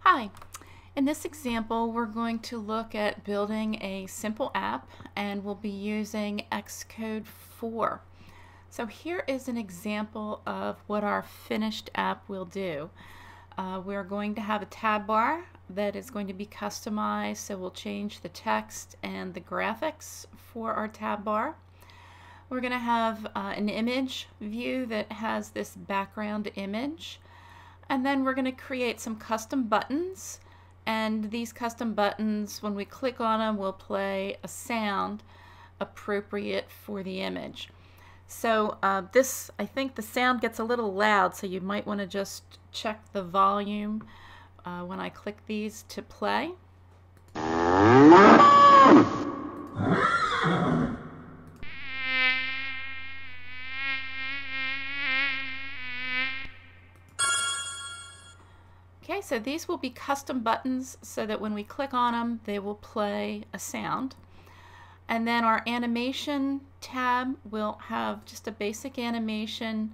Hi, in this example we're going to look at building a simple app and we'll be using Xcode 4. So here is an example of what our finished app will do. We're going to have a tab bar that is going to be customized, so we'll change the text and the graphics for our tab bar. We're going to have an image view that has this background image. And then we're going to create some custom buttons, and these custom buttons, when we click on them, will play a sound appropriate for the image. So I think the sound gets a little loud, so you might want to just check the volume when I click these to play. Okay, so these will be custom buttons so that when we click on them, they will play a sound. And then our animation tab will have just a basic animation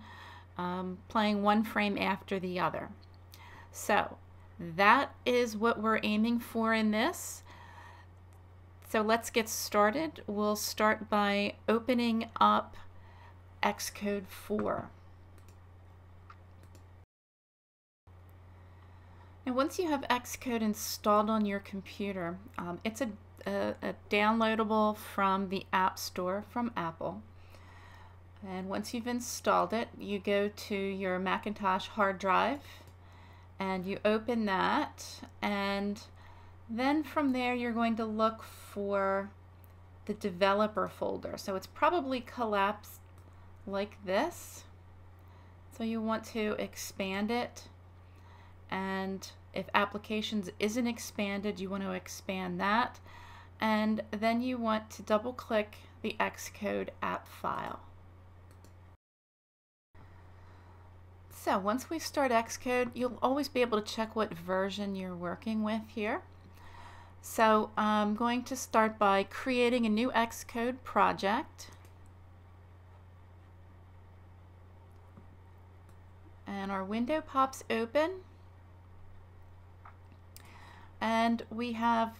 playing one frame after the other. So that is what we're aiming for in this. So let's get started. We'll start by opening up Xcode 4. And once you have Xcode installed on your computer, it's a downloadable from the App Store from Apple. And once you've installed it, you go to your Macintosh hard drive and you open that, and then from there you're going to look for the developer folder. So it's probably collapsed like this. So you want to expand it. And if applications isn't expanded, you want to expand that. And then you want to double click the Xcode app file. So once we start Xcode, you'll always be able to check what version you're working with here. So I'm going to start by creating a new Xcode project. And our window pops open. And we have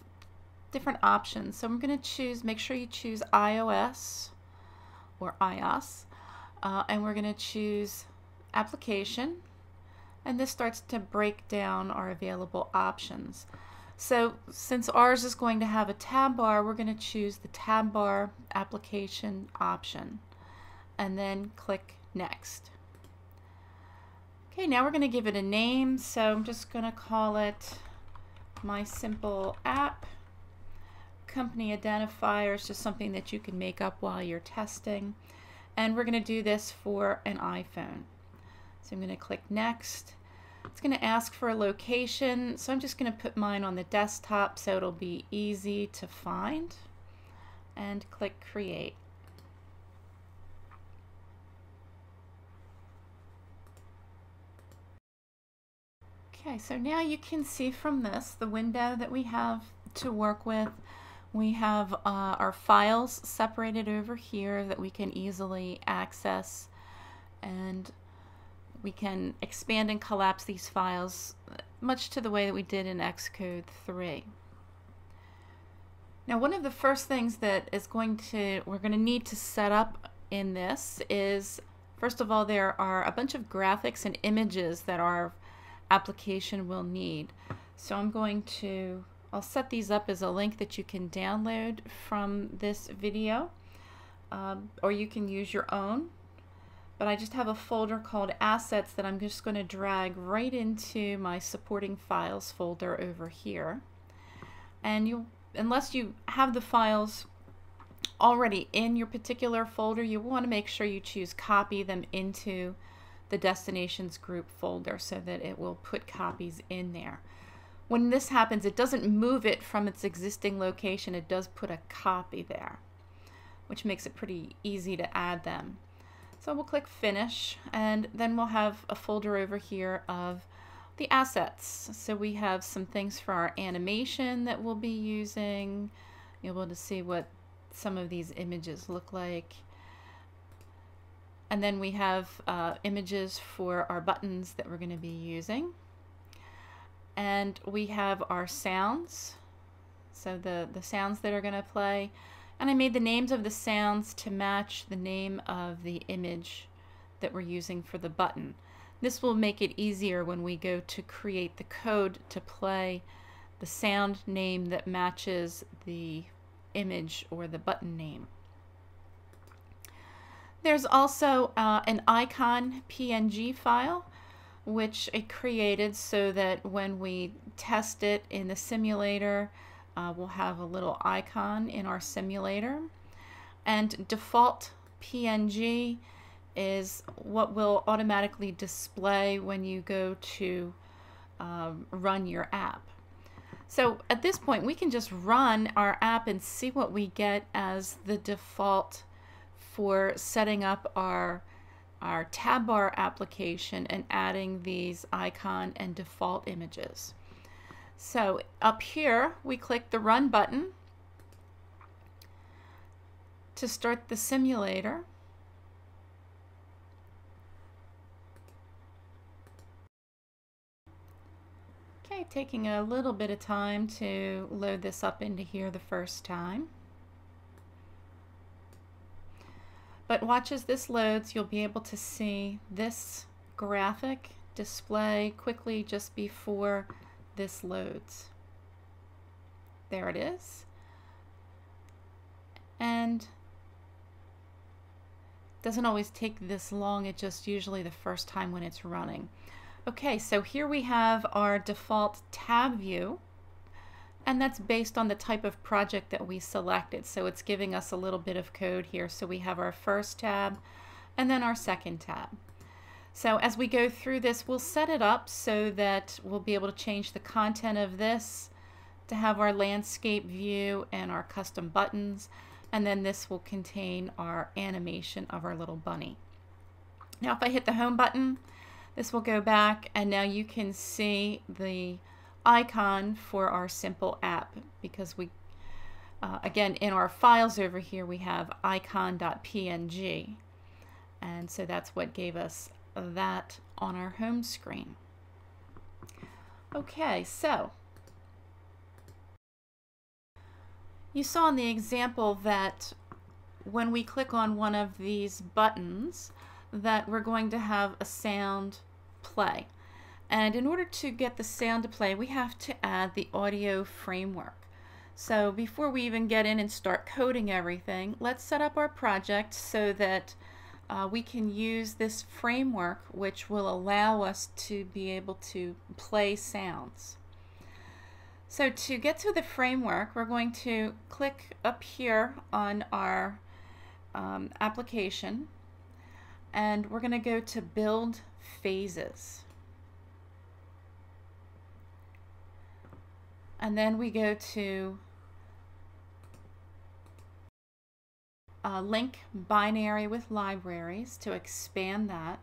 different options. So I'm going to make sure you choose iOS or iOS, and we're going to choose application, and this starts to break down our available options. So since ours is going to have a tab bar, we're going to choose the tab bar application option and then click next. Okay, now we're going to give it a name, so I'm just going to call it My Simple App. Company identifier is just something that you can make up while you're testing. And we're going to do this for an iPhone. So I'm going to click next. It's going to ask for a location, so I'm just going to put mine on the desktop so it'll be easy to find. And click create. Okay, so now you can see from this the window that we have to work with. We have our files separated over here that we can easily access, and we can expand and collapse these files much to the way that we did in Xcode 3. Now, one of the first things that we're going to need to set up in this is, first of all, there are a bunch of graphics and images that our application will need. So I'll set these up as a link that you can download from this video, or you can use your own. But I just have a folder called Assets that I'm just going to drag right into my Supporting Files folder over here. And unless you have the files already in your particular folder, you want to make sure you choose Copy them into the Destinations Group folder so that it will put copies in there. When this happens, it doesn't move it from its existing location, it does put a copy there, which makes it pretty easy to add them. So we'll click Finish, and then we'll have a folder over here of the assets. So we have some things for our animation that we'll be using. You'll be able to see what some of these images look like. And then we have images for our buttons that we're going to be using. and we have our sounds, so the sounds that are going to play, and I made the names of the sounds to match the name of the image that we're using for the button. This will make it easier when we go to create the code to play the sound name that matches the image or the button name. There's also an icon PNG file which it created so that when we test it in the simulator, we'll have a little icon in our simulator. And default PNG is what will automatically display when you go to run your app. So at this point we can just run our app and see what we get as the default for setting up our tab bar application and adding these icon and default images. So up here we click the run button to start the simulator. Okay, taking a little bit of time to load this up into here the first time. But watch as this loads, you'll be able to see this graphic display quickly just before this loads. There it is. And doesn't always take this long, it's just usually the first time when it's running. Okay, so here we have our default tab view, and that's based on the type of project that we selected. So it's giving us a little bit of code here. So we have our first tab and then our second tab. So as we go through this, we'll set it up so that we'll be able to change the content of this to have our landscape view and our custom buttons, and then this will contain our animation of our little bunny. Now if I hit the home button, this will go back, and now you can see the icon for our simple app, because we again in our files over here we have icon.png, and so that's what gave us that on our home screen. Okay, so you saw in the example that when we click on one of these buttons that we're going to have a sound play. And in order to get the sound to play, we have to add the audio framework. So before we even get in and start coding everything, let's set up our project so that we can use this framework, which will allow us to be able to play sounds. So to get to the framework, we're going to click up here on our application, and we're going to go to Build Phases. And then we go to link binary with libraries to expand that.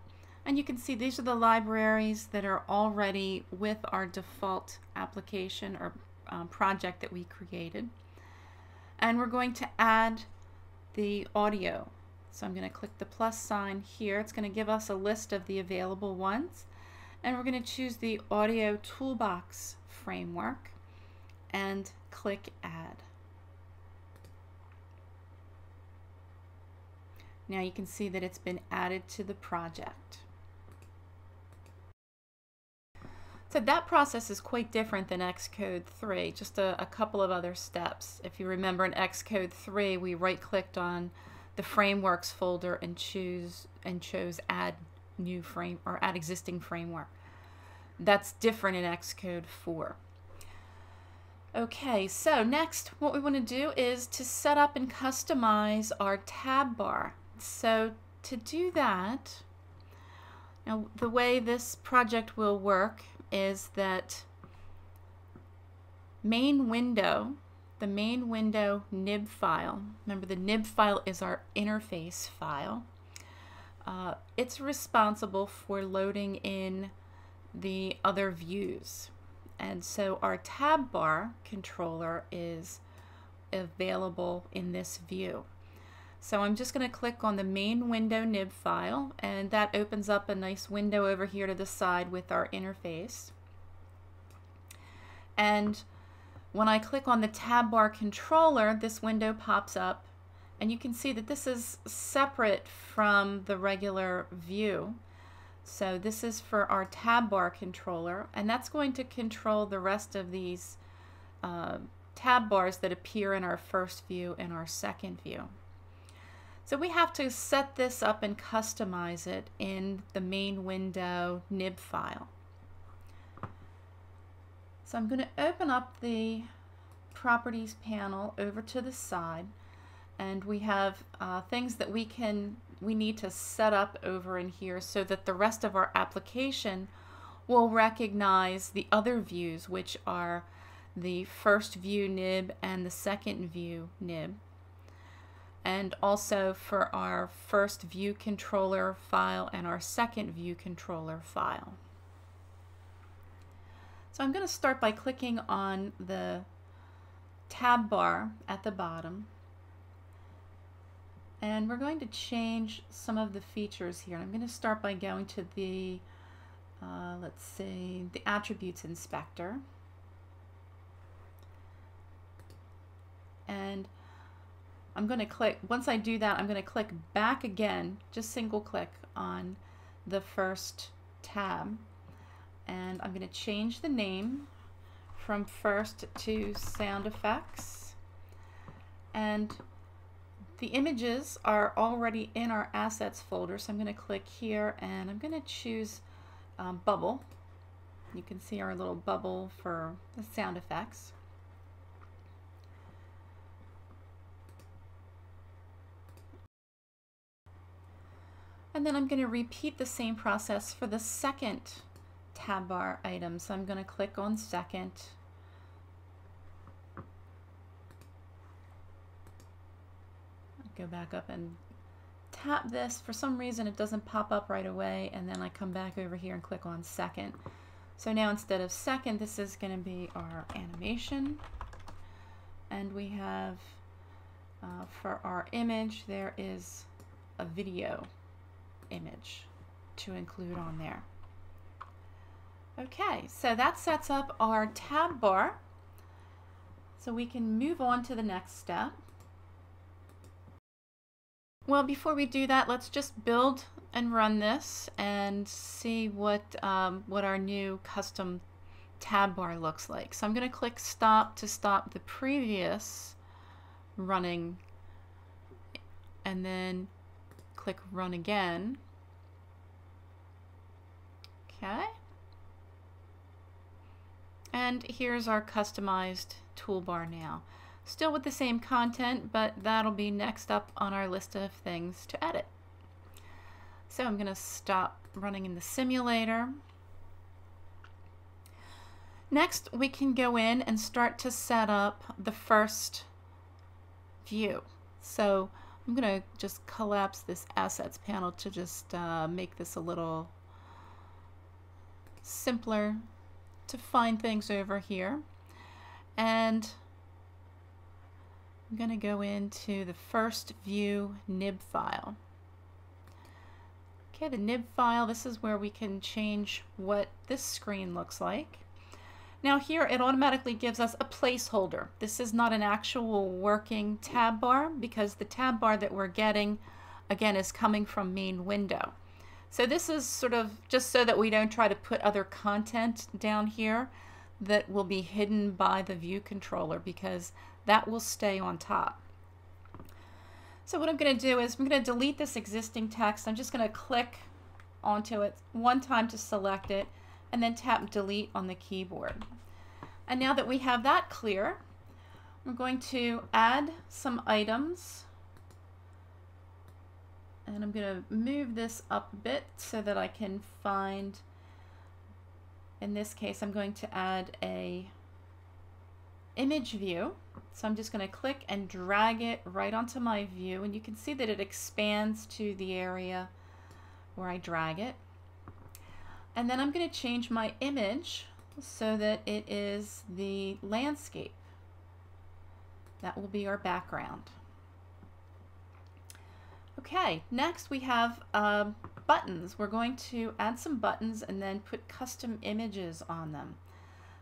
And you can see these are the libraries that are already with our default application or project that we created. And we're going to add the audio. So I'm going to click the plus sign here. It's going to give us a list of the available ones. And we're going to choose the Audio Toolbox framework and click Add. Now you can see that it's been added to the project. So that process is quite different than Xcode 3, just a couple of other steps. If you remember in Xcode 3, we right-clicked on the frameworks folder and chose Add New Frame or Add Existing Framework. That's different in Xcode 4. Okay, so next what we want to do is to set up and customize our tab bar. So to do that, now the way this project will work is that the main window nib file, remember the nib file is our interface file, it's responsible for loading in the other views. And so our tab bar controller is available in this view. So I'm just going to click on the main window nib file, and that opens up a nice window over here to the side with our interface. And when I click on the tab bar controller, this window pops up, and you can see that this is separate from the regular view. So this is for our tab bar controller, and that's going to control the rest of these tab bars that appear in our first view and our second view. So we have to set this up and customize it in the main window nib file. So I'm going to open up the properties panel over to the side, and we have things that we need to set up over in here so that the rest of our application will recognize the other views, which are the first view nib and the second view nib, and also for our first view controller file and our second view controller file. So I'm going to start by clicking on the tab bar at the bottom, and we're going to change some of the features here. I'm going to start by going to the let's see, the attributes inspector, and I'm going to click, once I do that, I'm going to click back again, just single click on the first tab, and I'm going to change the name from first to sound effects, and the images are already in our assets folder, so I'm going to click here and I'm going to choose bubble. You can see our little bubble for the sound effects. And then I'm going to repeat the same process for the second tab bar item. So I'm going to click on second. Go back up and tap this. For some reason it doesn't pop up right away, and then I come back over here and click on second. So now instead of second, this is going to be our animation, and we have for our image there is a video image to include on there. Okay, so that sets up our tab bar, so we can move on to the next step. Well, before we do that, let's just build and run this and see what our new custom tab bar looks like. So I'm going to click stop to stop the previous running, and then click run again. Okay. And here's our customized toolbar now. Still with the same content, but that'll be next up on our list of things to edit. So I'm going to stop running in the simulator. Next, we can go in and start to set up the first view. So I'm going to just collapse this assets panel to just make this a little simpler to find things over here. And I'm going to go into the first view nib file. Okay, the nib file, this is where we can change what this screen looks like. Now here it automatically gives us a placeholder. This is not an actual working tab bar because the tab bar that we're getting, again, is coming from main window. So this is sort of just so that we don't try to put other content down here that will be hidden by the view controller, because that will stay on top. So what I'm going to do is I'm going to delete this existing text. I'm just going to click onto it one time to select it, and then tap delete on the keyboard. And now that we have that clear, we're going to add some items. And I'm going to move this up a bit so that I can find, in this case, I'm going to add a image view. So I'm just going to click and drag it right onto my view, and you can see that it expands to the area where I drag it. And then I'm going to change my image so that it is the landscape. That will be our background. Okay, next we have buttons. We're going to add some buttons and then put custom images on them.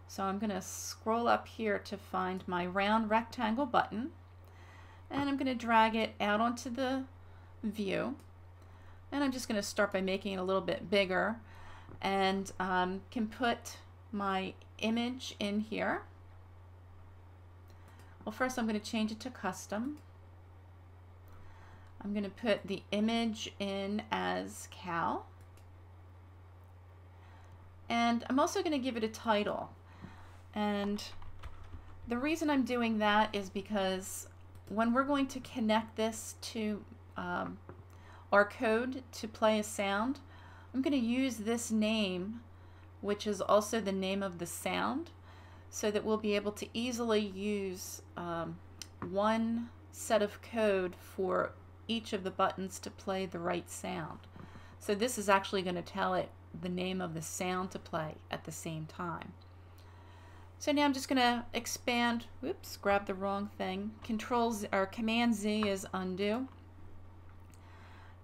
So I'm going to scroll up here to find my round rectangle button, and I'm going to drag it out onto the view, and I'm just going to start by making it a little bit bigger, and can put my image in here. Well, first I'm going to change it to custom. I'm going to put the image in as cow, and I'm also going to give it a title. And the reason I'm doing that is because when we're going to connect this to our code to play a sound, I'm going to use this name, which is also the name of the sound, so that we'll be able to easily use one set of code for each of the buttons to play the right sound. So this is actually going to tell it the name of the sound to play at the same time. So now I'm just going to expand, whoops, grab the wrong thing. Command Z is undo.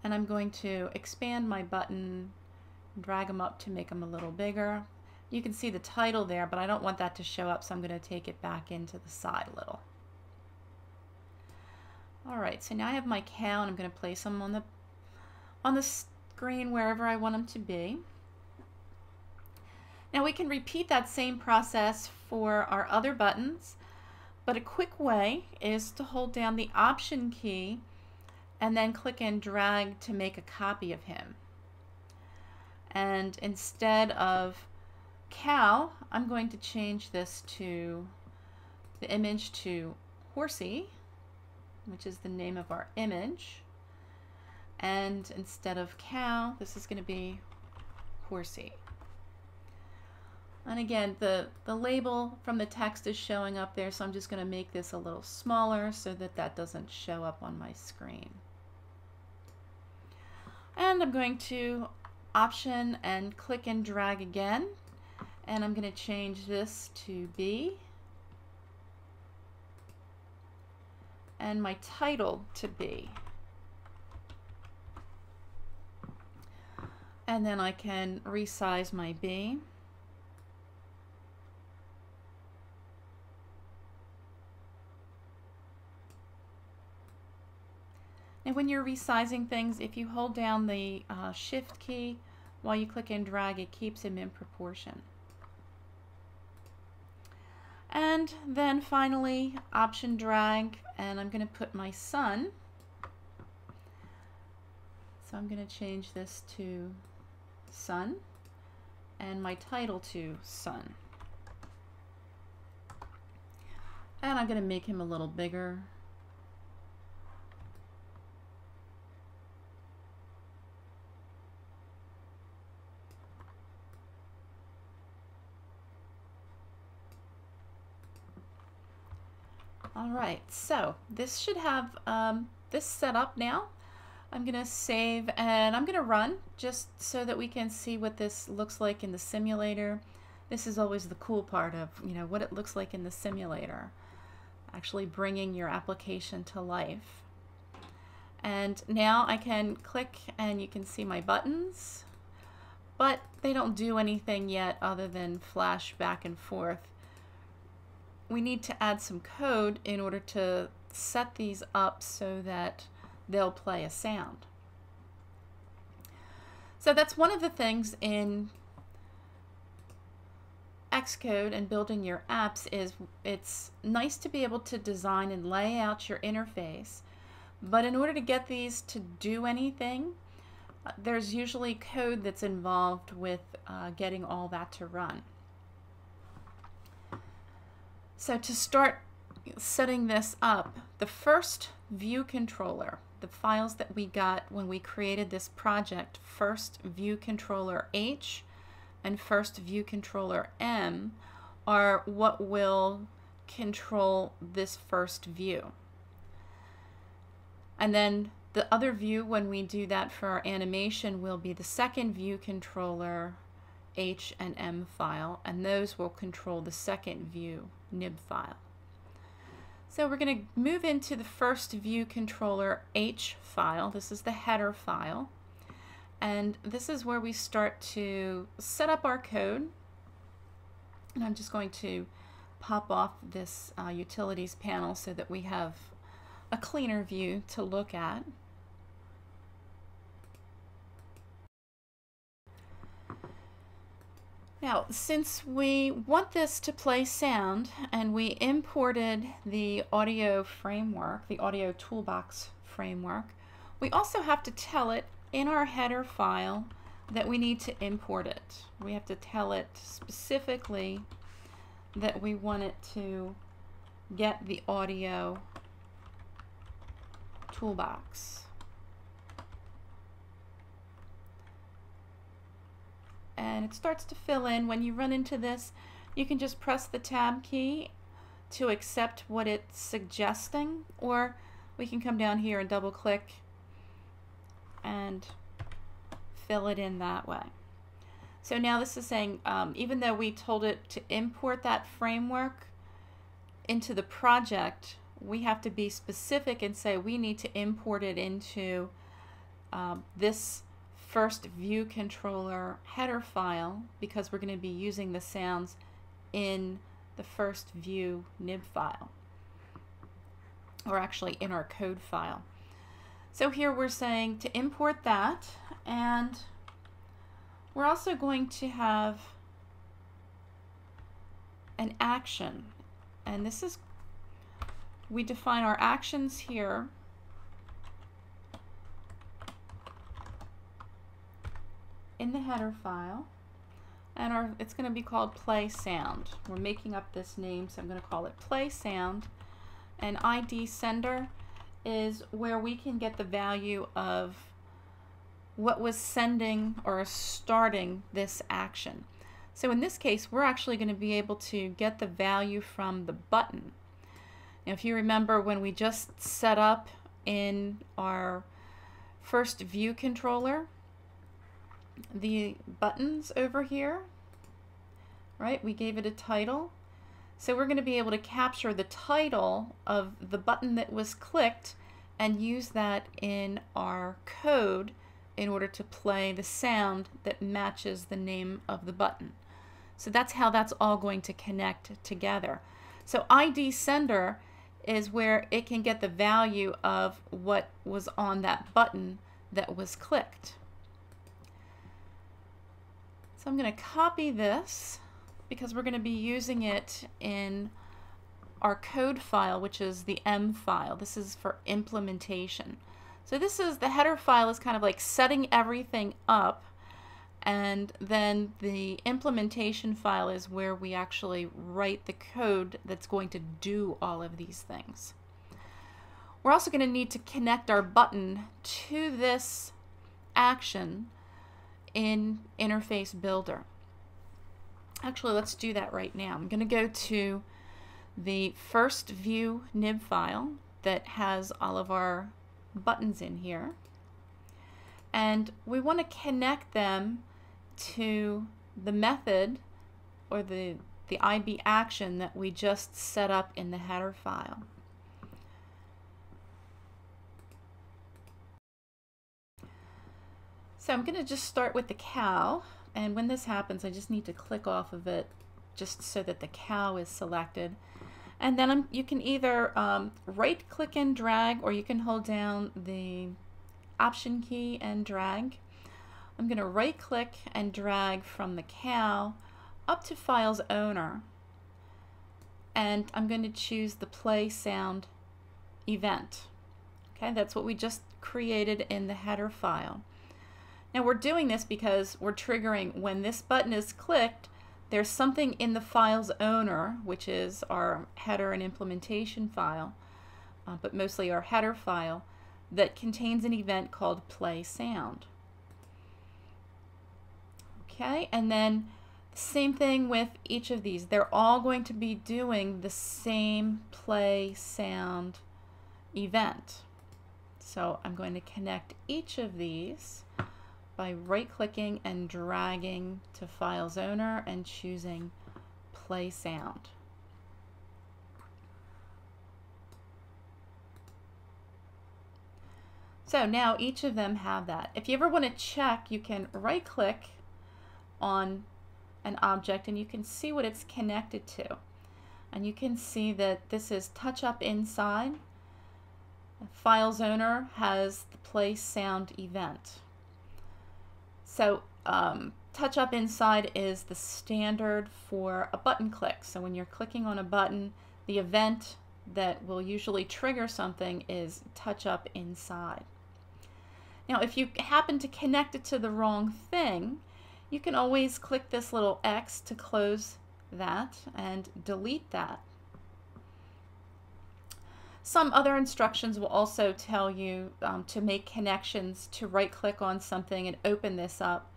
And I'm going to expand my button, drag them up to make them a little bigger. You can see the title there, but I don't want that to show up, so I'm going to take it back into the side a little. Alright, so now I have my cow, and I'm going to place them on the screen wherever I want them to be. Now we can repeat that same process for our other buttons, but a quick way is to hold down the Option key and then click and drag to make a copy of him. And instead of cow, I'm going to change this to the image to horsey, which is the name of our image. And instead of cow, this is going to be horsey. And again, the label from the text is showing up there, so I'm just going to make this a little smaller so that that doesn't show up on my screen. And I'm going to Option and click and drag again, and I'm going to change this to B, and my title to B. And then I can resize my B. And when you're resizing things, if you hold down the Shift key while you click and drag, it keeps them in proportion. And then finally, Option drag, and I'm going to put my son. So I'm going to change this to son, and my title to son. And I'm going to make him a little bigger. Alright, so this should have this set up now. I'm going to save and I'm going to run just so that we can see what this looks like in the simulator. This is always the cool part of, what it looks like in the simulator. Actually bringing your application to life. And now I can click and you can see my buttons, but they don't do anything yet other than flash back and forth. We need to add some code in order to set these up so that they'll play a sound. So that's one of the things in Xcode and building your apps is it's nice to be able to design and lay out your interface, but in order to get these to do anything, there's usually code that's involved with getting all that to run. So to start setting this up, the first view controller, the files that we got when we created this project, first view controller H and first view controller M, are what will control this first view. And then the other view, when we do that for our animation, will be the second view controller H and M file, and those will control the second view nib file. So we're going to move into the first view controller H file. This is the header file, and this is where we start to set up our code. And I'm just going to pop off this utilities panel so that we have a cleaner view to look at. Now, since we want this to play sound and we imported the audio framework, the audio toolbox framework, we also have to tell it in our header file that we need to import it. We have to tell it specifically that we want it to get the audio toolbox. And it starts to fill in. When you run into this, you can just press the tab key to accept what it's suggesting, or we can come down here and double click and fill it in that way. So now this is saying, even though we told it to import that framework into the project, we have to be specific and say we need to import it into this first view controller header file, because we're going to be using the sounds in the first view nib file, or actually in our code file. So here we're saying to import that, and we're also going to have an action, and this is, we define our actions here in the header file, and it's going to be called play sound. We're making up this name, so I'm going to call it play sound. And ID sender is where we can get the value of what was sending or starting this action. So in this case, we're actually going to be able to get the value from the button. Now, if you remember when we just set up in our first view controller, the buttons over here, right? We gave it a title. So we're going to be able to capture the title of the button that was clicked and use that in our code in order to play the sound that matches the name of the button. So that's how that's all going to connect together. So ID sender is where it can get the value of what was on that button that was clicked. So I'm going to copy this because we're going to be using it in our code file, which is the M file. This is for implementation. So this is, the header file is kind of like setting everything up, and then the implementation file is where we actually write the code that's going to do all of these things. We're also going to need to connect our button to this action in Interface Builder. Actually, let's do that right now. I'm going to go to the first view nib file that has all of our buttons in here, and we want to connect them to the method or the IB action that we just set up in the header file. So I'm going to just start with the cow, and when this happens I just need to click off of it just so that the cow is selected. And then you can either right click and drag, or you can hold down the option key and drag. I'm going to right click and drag from the cow up to files owner, and I'm going to choose the play sound event. Okay, that's what we just created in the header file. Now we're doing this because we're triggering when this button is clicked, there's something in the file's owner, which is our header and implementation file, but mostly our header file, that contains an event called play sound. Okay, and then same thing with each of these. They're all going to be doing the same play sound event. So I'm going to connect each of these by right-clicking and dragging to Files Owner and choosing Play Sound. So now each of them have that. If you ever want to check, you can right-click on an object, and you can see what it's connected to. And you can see that this is touch up inside. Files owner has the play sound event. So touch up inside is the standard for a button click. So when you're clicking on a button, the event that will usually trigger something is touch up inside. Now if you happen to connect it to the wrong thing, you can always click this little X to close that and delete that. Some other instructions will also tell you to make connections, to right click on something and open this up,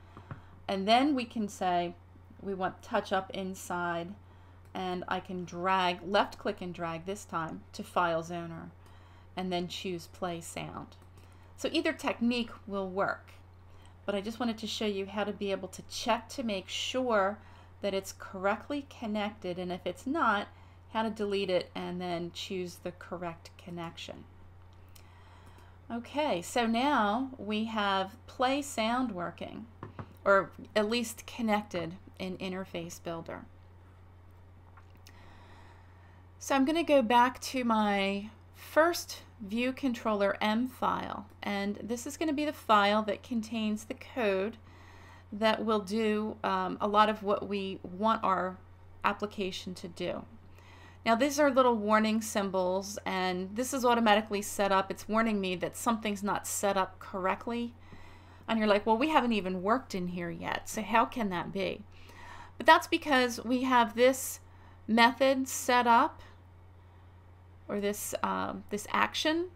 and then we can say we want touch up inside, and I can drag, left click and drag this time to Files Owner, and then choose Play Sound. So either technique will work, but I just wanted to show you how to be able to check to make sure that it's correctly connected, and if it's not, how to delete it and then choose the correct connection. Okay, so now we have Play Sound working, or at least connected in Interface Builder. So I'm going to go back to my first View Controller M file, and this is going to be the file that contains the code that will do a lot of what we want our application to do. Now these are little warning symbols, and this is automatically set up. It's warning me that something's not set up correctly. And you're like, well, we haven't even worked in here yet, so how can that be? But that's because we have this method set up, or this action,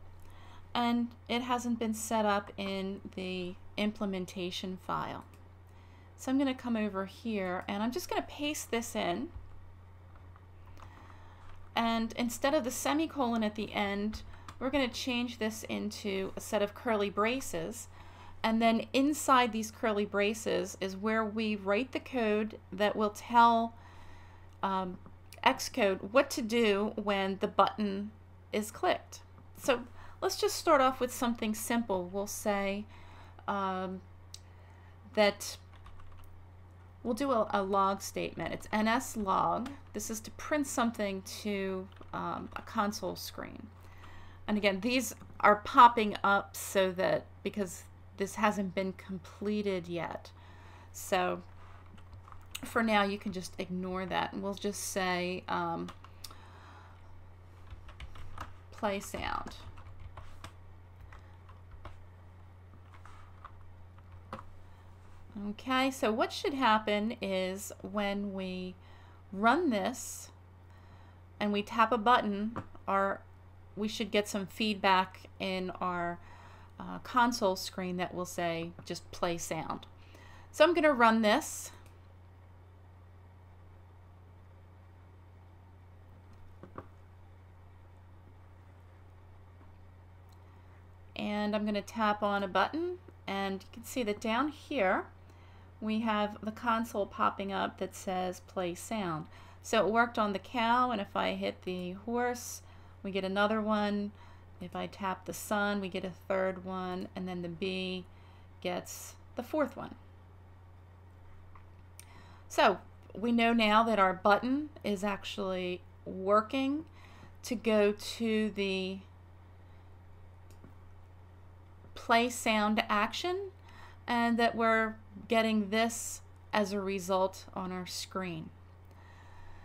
and it hasn't been set up in the implementation file. So I'm going to come over here, and I'm just going to paste this in. And instead of the semicolon at the end, we're going to change this into a set of curly braces. And then inside these curly braces is where we write the code that will tell Xcode what to do when the button is clicked. So let's just start off with something simple. We'll say that we'll do a log statement. It's ns log. This is to print something to a console screen. And again, these are popping up so that because this hasn't been completed yet. So for now, you can just ignore that, and we'll just say play sound. Okay, so what should happen is when we run this and we tap a button, we should get some feedback in our console screen that will say just play sound. So I'm going to run this. And I'm going to tap on a button, and you can see that down here we have the console popping up that says play sound. So it worked on the cow, and if I hit the horse, we get another one. If I tap the sun, we get a third one, and then the bee gets the fourth one. So we know now that our button is actually working to go to the play sound action, and that we're getting this as a result on our screen.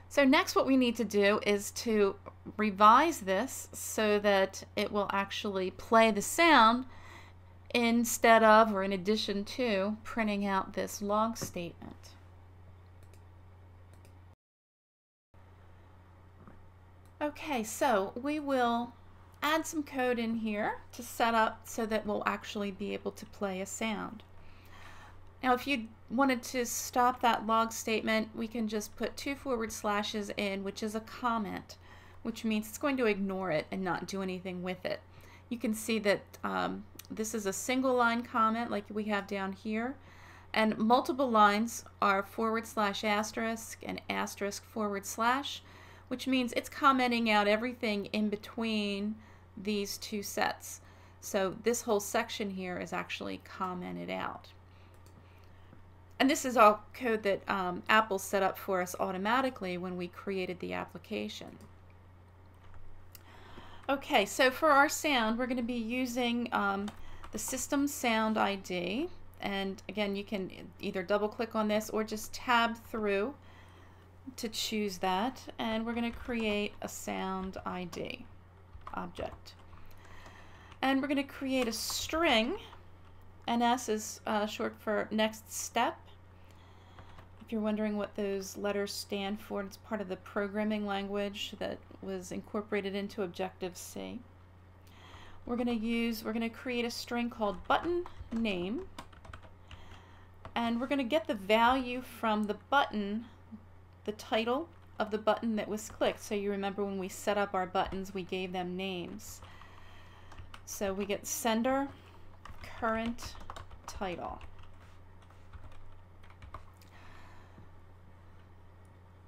So next what we need to do is to revise this so that it will actually play the sound instead of, or in addition to, printing out this log statement. Okay, so we will add some code in here to set up so that we'll actually be able to play a sound. Now if you wanted to stop that log statement, we can just put 2 forward slashes in, which is a comment, which means it's going to ignore it and not do anything with it. You can see that this is a single line comment like we have down here, and multiple lines are /* and */, which means it's commenting out everything in between these two sets. So this whole section here is actually commented out. And this is all code that Apple set up for us automatically when we created the application. Okay, so for our sound, we're going to be using the system sound ID. And again, you can either double click on this or just tab through to choose that. And we're going to create a sound ID object. And we're going to create a string. NS is short for next step. If you're wondering what those letters stand for, it's part of the programming language that was incorporated into Objective-C. We're going to create a string called button name, and we're going to get the value from the button, the title of the button that was clicked. So you remember when we set up our buttons, we gave them names. So we get sender, current, title.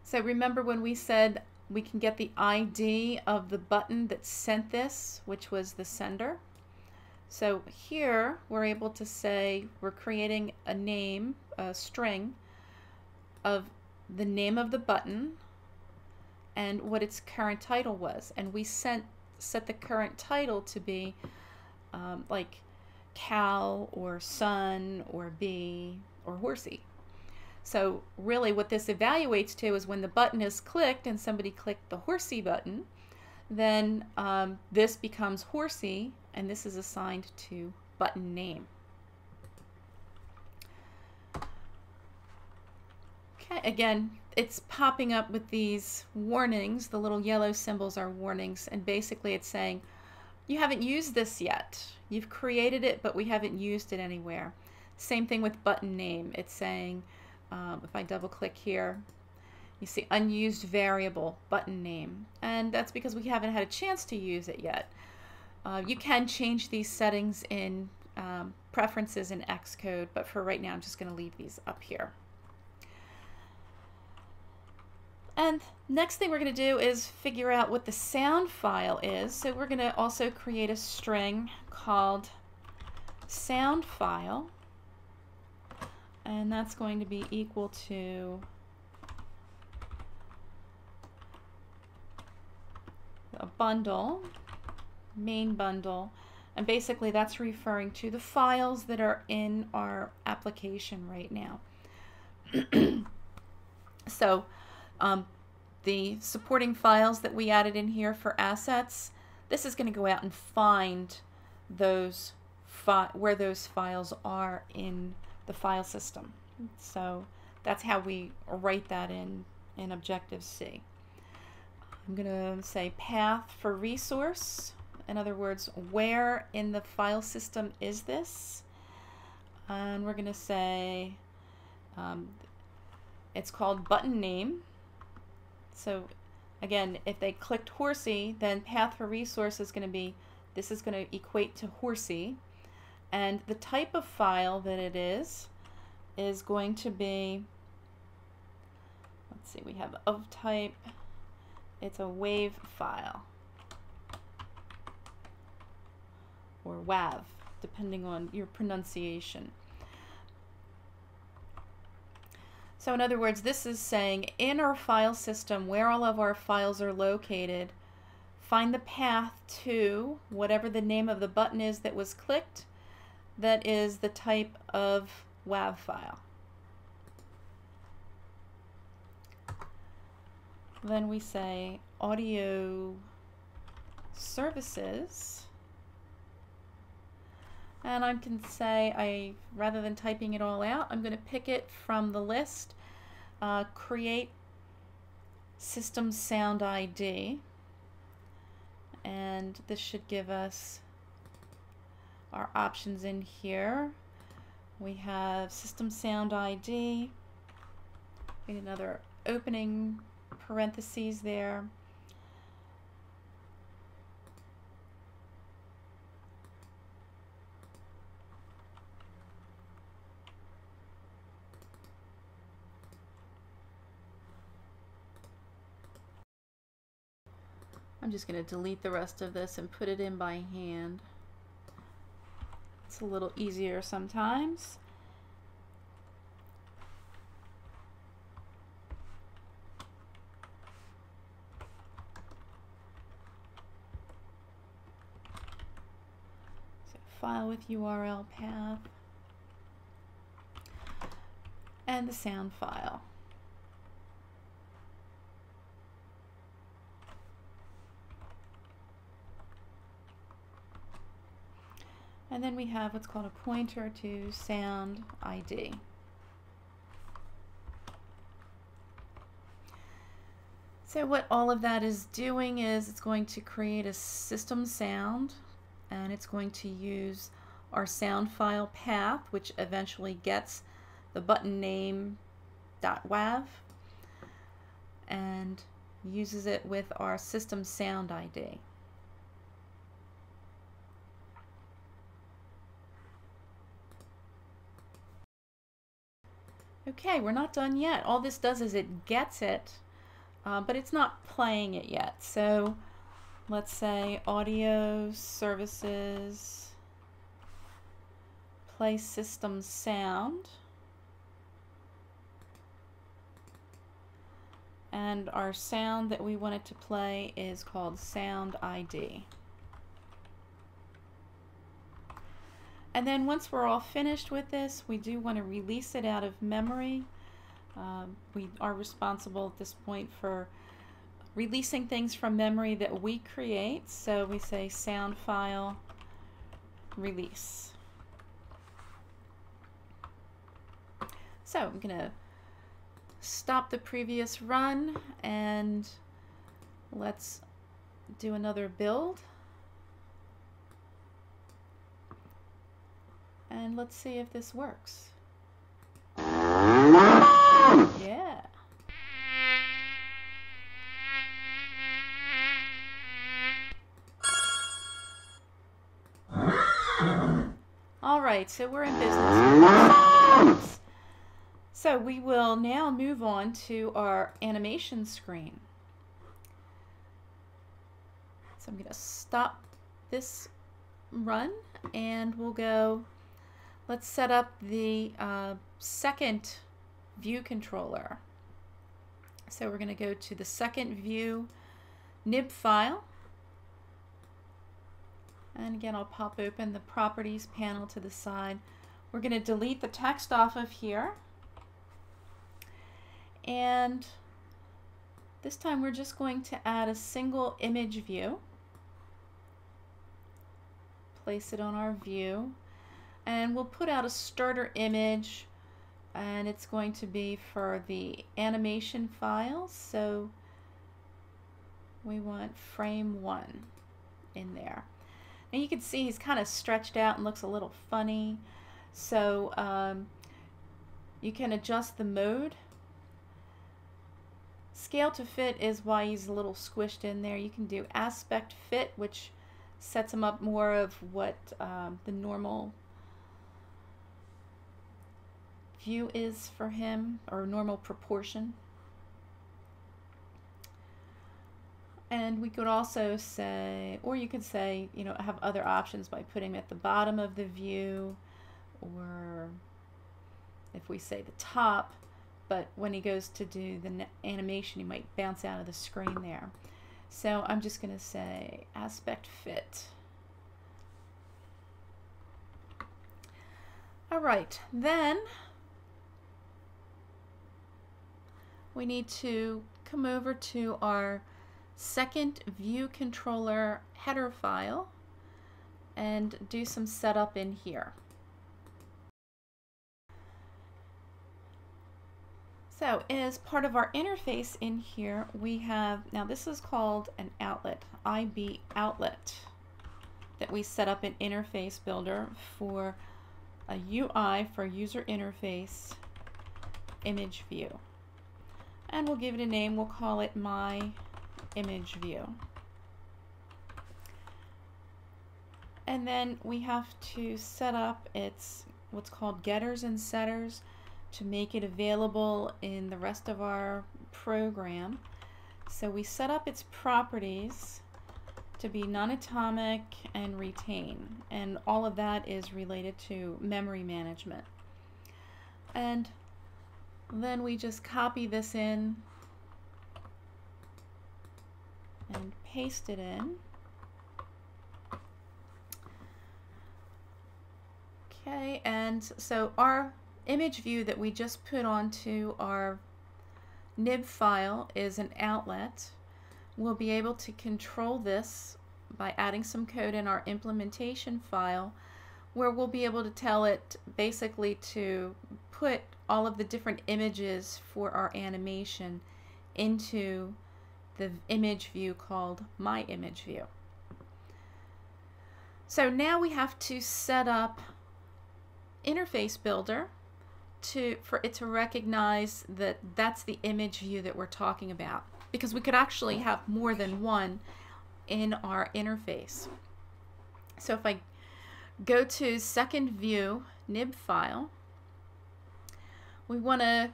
So remember when we said we can get the ID of the button that sent this, which was the sender. So here we're able to say we're creating a name, a string of the name of the button and what its current title was. And we set the current title to be like cow or sun or bee or horsey. So really what this evaluates to is when the button is clicked and somebody clicked the horsey button, then this becomes horsey and this is assigned to button name. Okay, again, it's popping up with these warnings. The little yellow symbols are warnings, and basically it's saying, you haven't used this yet. You've created it, but we haven't used it anywhere. Same thing with button name. It's saying, if I double click here, you see unused variable button name, and that's because we haven't had a chance to use it yet. You can change these settings in preferences in Xcode, but for right now I'm just going to leave these up here. And next thing we're going to do is figure out what the sound file is. So we're going to also create a string called sound file, and that's going to be equal to a bundle, main bundle, and basically that's referring to the files that are in our application right now. So the supporting files that we added in here for assets, this is going to go out and find those where those files are in the file system. So that's how we write that in Objective-C. I'm going to say path for resource. In other words, where in the file system is this? And we're going to say it's called button name. So again, if they clicked horsey, then path for resource is going to be, this is going to equate to horsey. And the type of file that it is going to be, let's see, we have of type, it's a WAV file, or WAV, depending on your pronunciation. So in other words, this is saying in our file system where all of our files are located, find the path to whatever the name of the button is that was clicked that is the type of WAV file. Then we say audio services, and I can say, rather than typing it all out, I'm going to pick it from the list, create system sound ID, and this should give us our options in here. We have system sound ID, we need another opening parentheses there. I'm just going to delete the rest of this and put it in by hand. It's a little easier sometimes. file with URL path, and the sound file. And then we have what's called a pointer to sound ID. So what all of that is doing is it's going to create a system sound, and it's going to use our sound file path, which eventually gets the button name .wav and uses it with our system sound ID. Okay, we're not done yet. All this does is it gets it, but it's not playing it yet. So let's say audio services, play system sound, and our sound that we want it to play is called sound ID. And then once we're all finished with this, we do want to release it out of memory. We are responsible at this point for releasing things from memory that we create. So we say sound file release. So I'm going to stop the previous run and let's do another build. And let's see if this works. Yeah. All right, so we're in business. So we will now move on to our animation screen. So I'm going to stop this run and we'll go. Let's set up the second view controller. So we're going to go to the second view nib file. And again, I'll pop open the properties panel to the side. We're going to delete the text off of here. And this time we're just going to add a single image view. Place it on our view. And we'll put out a starter image, and it's going to be for the animation files. So we want frame 1 in there. Now you can see he's kind of stretched out and looks a little funny. So you can adjust the mode. Scale to fit is why he's a little squished in there. You can do aspect fit, which sets him up more of what the normal view is for him, or normal proportion. And we could also say, or you could say, you know, have other options by putting him at the bottom of the view, or if we say the top, but when he goes to do the animation, he might bounce out of the screen there. So I'm just going to say aspect fit. All right, then we need to come over to our second view controller header file and do some setup in here. So as part of our interface in here, we have, now this is called an outlet, IB outlet, that we set up an interface builder for a UI for user interface image view. And we'll give it a name, we'll call it my image view. And then we have to set up its what's called getters and setters to make it available in the rest of our program. So we set up its properties to be non-atomic and retain, and all of that is related to memory management. And then we just copy this in and paste it in. Okay, and so our image view that we just put onto our nib file is an outlet. We'll be able to control this by adding some code in our implementation file, where we'll be able to tell it basically to put all of the different images for our animation into the image view called My Image View. So now we have to set up Interface Builder for it to recognize that that's the image view that we're talking about, because we could actually have more than one in our interface. So if I go to second view nib file, we want to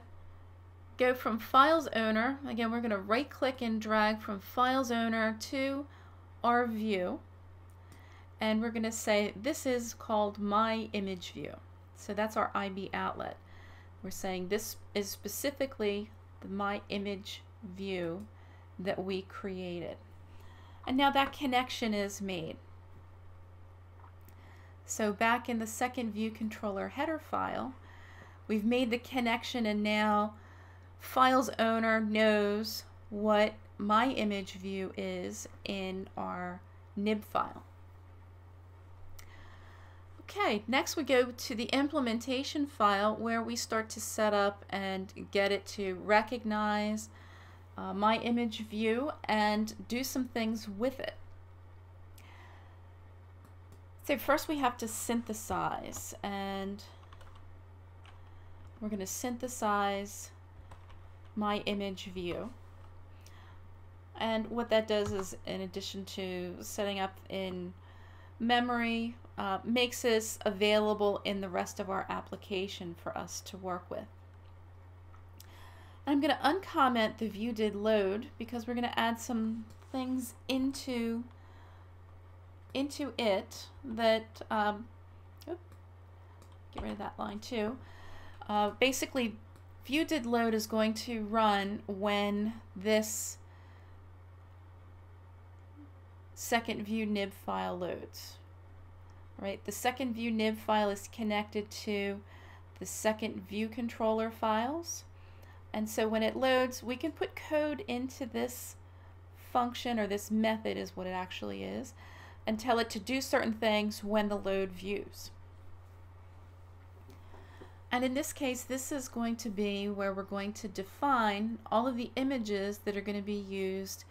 go from files owner. Again, we're going to right click and drag from files owner to our view, and we're going to say this is called My Image View. So that's our IB outlet. We're saying this is specifically the My Image View that we created. And now that connection is made. So back in the second view controller header file, we've made the connection, and now files owner knows what My Image View is in our nib file. Okay, next we go to the implementation file, where we start to set up and get it to recognize My Image View and do some things with it. So first we have to synthesize, and we're going to synthesize My Image View. And what that does is, in addition to setting up in memory, makes this available in the rest of our application for us to work with. I'm going to uncomment the view did load, because we're going to add some things into it that get rid of that line too. Basically, view did load is going to run when this second view nib file loads. Right, the second view nib file is connected to the second view controller files, and so when it loads, we can put code into this function, or this method is what it actually is, and tell it to do certain things when the load views. And in this case, this is going to be where we're going to define all of the images that are going to be used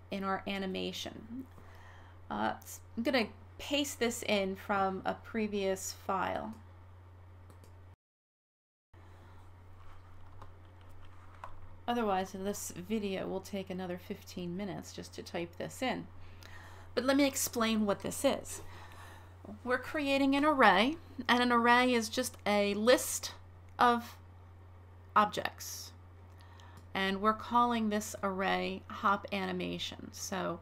in our animation. I'm going to paste this in from a previous file. Otherwise, this video will take another 15 minutes just to type this in. But let me explain what this is. We're creating an array, and an array is just a list of objects. And we're calling this array hop animation. So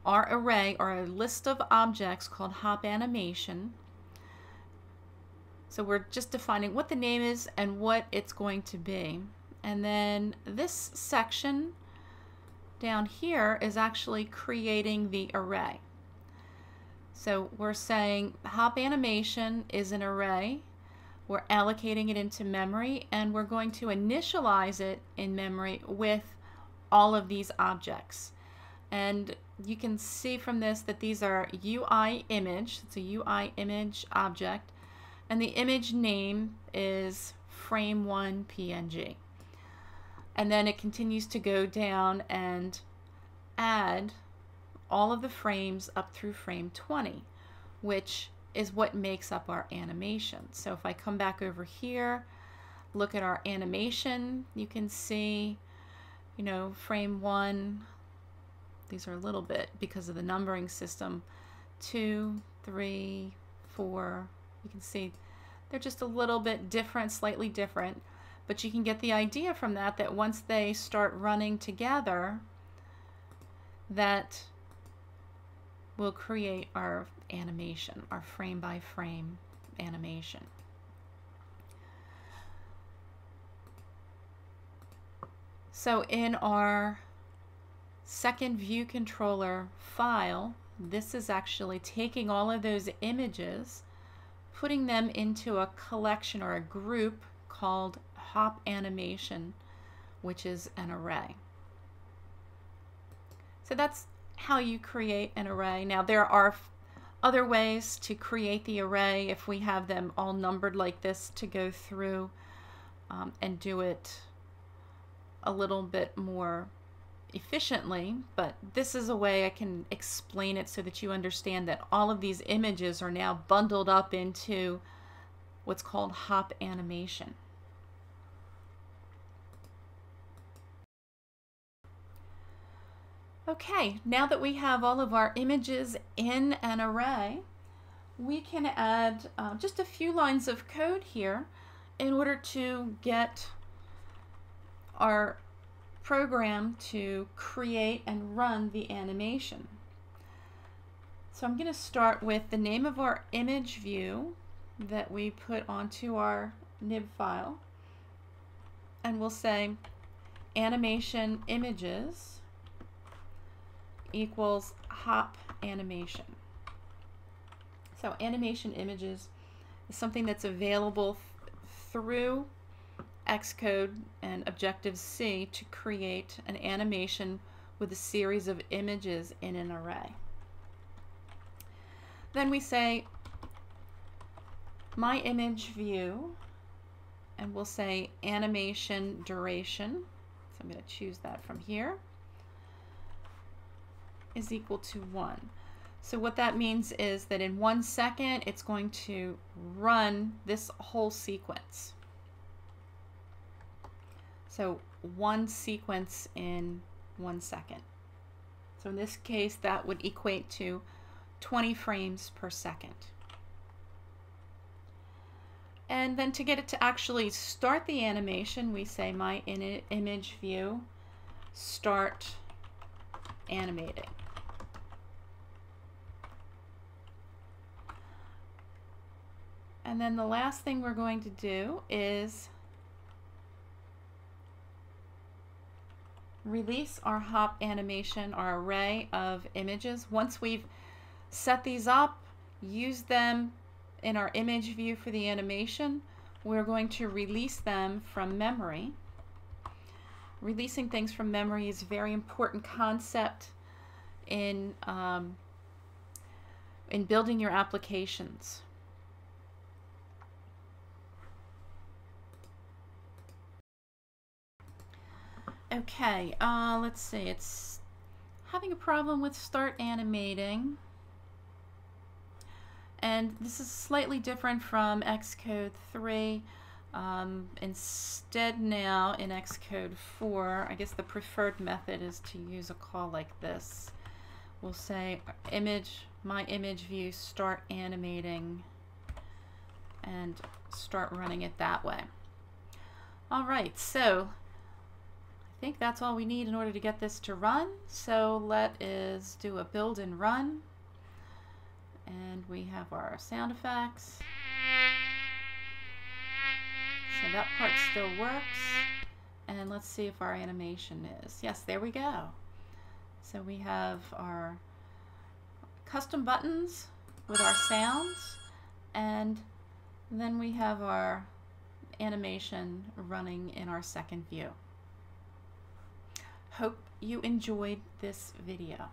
our array, or a list of objects called hop animation. So we're just defining what the name is and what it's going to be. And then this section down here is actually creating the array. So we're saying hop animation is an array. We're allocating it into memory, and we're going to initialize it in memory with all of these objects. And you can see from this that these are UI image. It's a UI image object, and the image name is frame1 PNG. And then it continues to go down and add all of the frames up through frame 20, which is what makes up our animation. So if I come back over here, look at our animation, you can see, you know, frame 1, these are a little bit because of the numbering system, 2, 3, 4, you can see they're just a little bit different, slightly different, but you can get the idea from that, that once they start running together, that will create our animation, our frame by frame animation. So in our second view controller file, this is actually taking all of those images, putting them into a collection or a group called hop animation, which is an array. So that's how you create an array. Now there are other ways to create the array if we have them all numbered like this to go through and do it a little bit more efficiently, but this is a way I can explain it so that you understand that all of these images are now bundled up into what's called hop animation. Okay, now that we have all of our images in an array, we can add just a few lines of code here in order to get our program to create and run the animation. So I'm going to start with the name of our image view that we put onto our nib file, and we'll say animation images equals hop animation. So animation images is something that's available through Xcode and Objective-C to create an animation with a series of images in an array. Then we say my image view, and we'll say animation duration. So I'm going to choose that from here, is equal to 1. So what that means is that in 1 second it's going to run this whole sequence. So one sequence in 1 second. So in this case that would equate to 20 frames per second. And then to get it to actually start the animation, we say my image view start animating. And then the last thing we're going to do is release our hop animation, our array of images. Once we've set these up, use them in our image view for the animation, we're going to release them from memory. Releasing things from memory is a very important concept in building your applications. Okay, let's see, it's having a problem with start animating, and this is slightly different from Xcode 3. Instead now in Xcode 4, I guess the preferred method is to use a call like this. We'll say my image view start animating, and start running it that way. Alright, so I think that's all we need in order to get this to run. So let us do a build and run. And we have our sound effects. So that part still works. And let's see if our animation is. Yes, there we go. So we have our custom buttons with our sounds, and then we have our animation running in our second view. Hope you enjoyed this video.